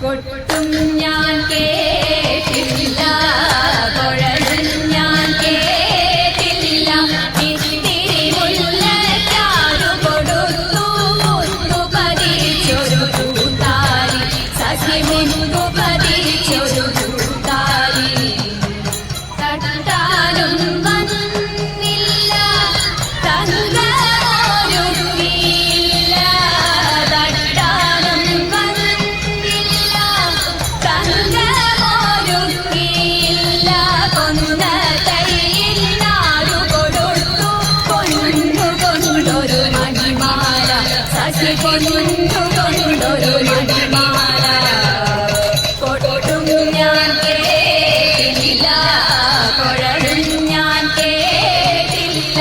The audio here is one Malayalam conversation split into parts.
കൊട്ടും ഞാൻ കേട്ടില്ല, കുഴലും ഞാൻ കേട്ടില്ല. ഇത്തിരി മുല്ലച്ചാരു കൊടുത്തു മുത്തു പതിച്ചൊരു കൂത്താലി, സഖി മുത്തു പതിച്ചൊരു കൂത്താലി. തട്ടാനും വന്നില്ല തങ്കമൊരുക്കിയില്ല, തട്ടാനും വന്നില്ല തങ്കമൊരുക്കിയില്ല. കൊന്ന കൈയിൽ നാടു കൊടുത്തു പൊന്നു കൊണ്ടൊരു മണിമാല, സഖി പൊന്നു കൊണ്ടൊരു മണിമാല. കൊട്ടും ഞാൻ കേട്ടില്ല, കുഴലും ഞാൻ കേട്ടില്ല.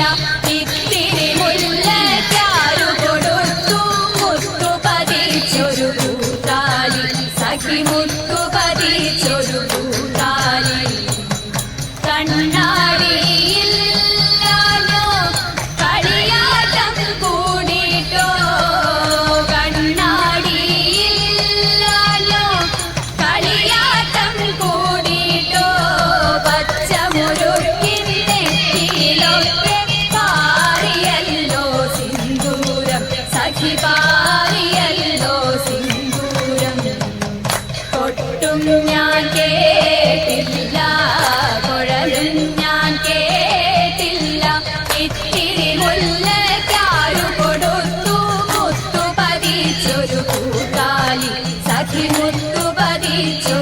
ഇത്തിരി മുല്ലച്ചാരു കൊടുത്തു മുത്തു പതിച്ചൊരു കൂത്താലി, സഖി മുത്തു പതിച്ചൊരു കൂത്താലി. കണ്ണാടിയില്ലാഞ്ഞോ കളിയാട്ടം കൂടിട്ടോ, കണ്ണാടിയില്ലാഞ്ഞോ കളിയാട്ടം കൂടിട്ടോ. പച്ചമുരുക്കിന്റെ നെറ്റിയിലൊക്കെ പാറിയല്ലോ സിന്ദൂരം, സഖി പാറിയല്ലോ സിന്ദൂരം. കൊട്ടും ഞാൻ കേട്ടില്ല, കുഴലും ഞാൻ കേട്ടില്ല. ഇത്തിരി മുല്ലച്ചാരു കൊടുത്തു മുത്തു പതിച്ചൊരു കൂത്താലി, സഖി മുത്തു പതിച്ചൊരു